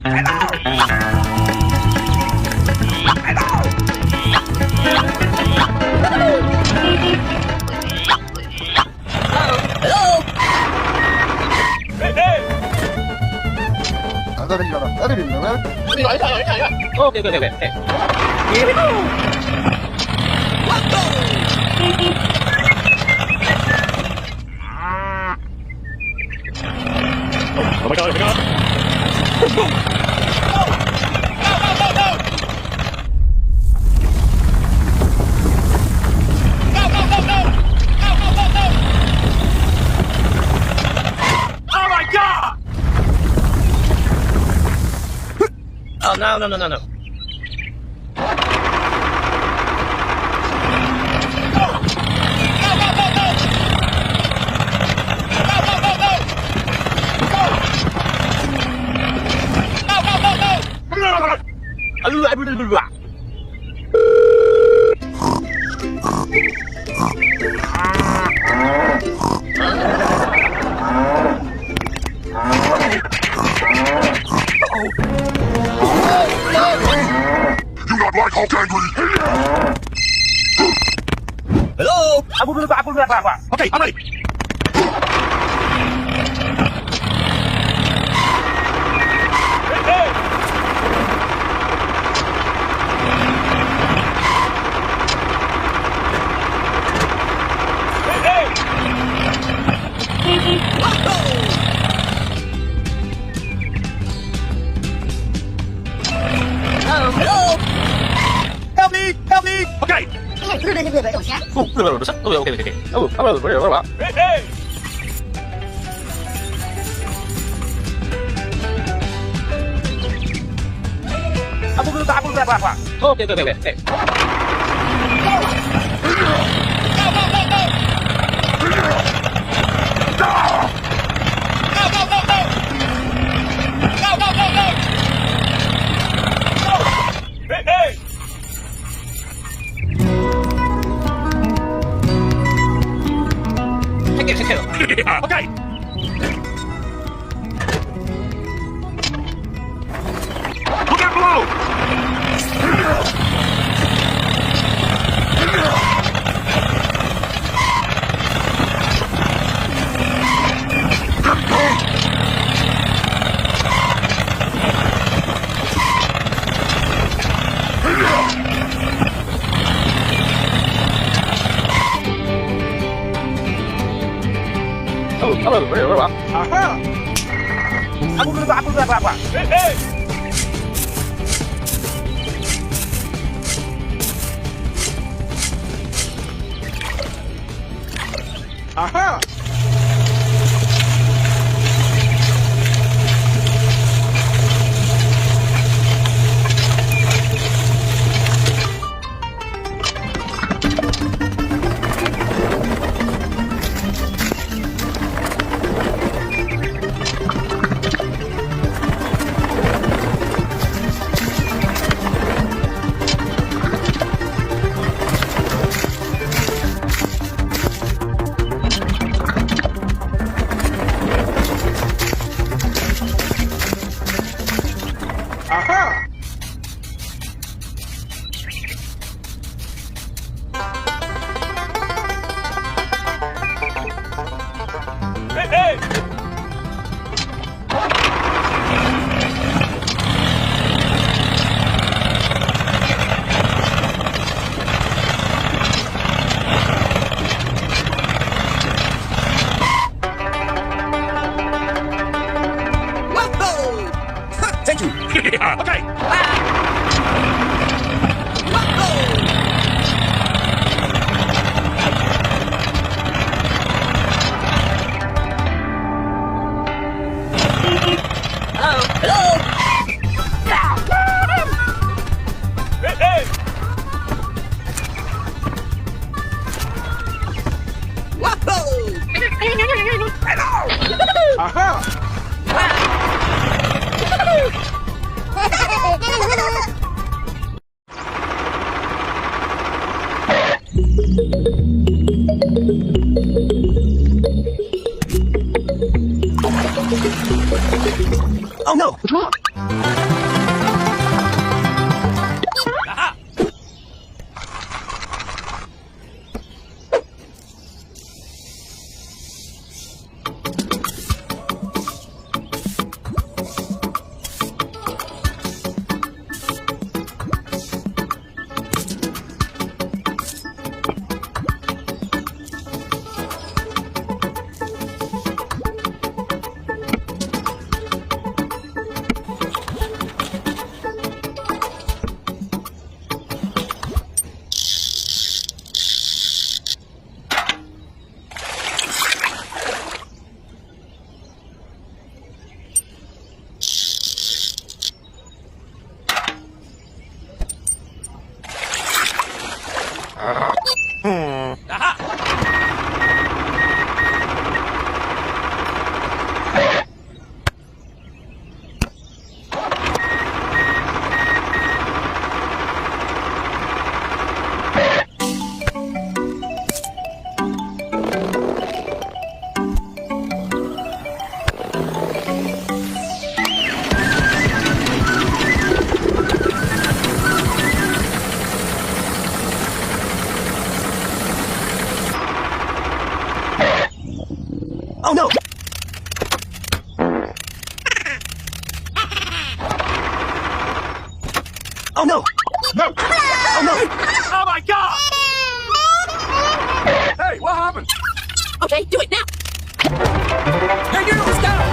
Okay, okay, okay, okay. Here we go. Let's go. Oh my god, oh my god. Go, go, go, go. Go, go, go, go. Go, go, go, go. Oh my god. Oh, no, no, no, no, no. Hello? Okay, I'm ready. Hey, hey. Hey, hey. Oh, hello? Help me! Help me! Okay. Oh, okay, okay, okay. Oh, hey, hey. Okay, okay, okay, okay. Go, go, go, go! Go, go, go, go! Go, go, go, go! Go! Hey, hey! Take it. Okay. Look out below! Aha! Hey, hey! Aha! Aha! Hey, hey! Thank you. Okay. Hello. Hey, hey. Hello. Aha. Oh no, what's wrong? Oh no! No! Oh no! Oh my god! Hey, what happened? Okay, do it now. Hey, you! Stop!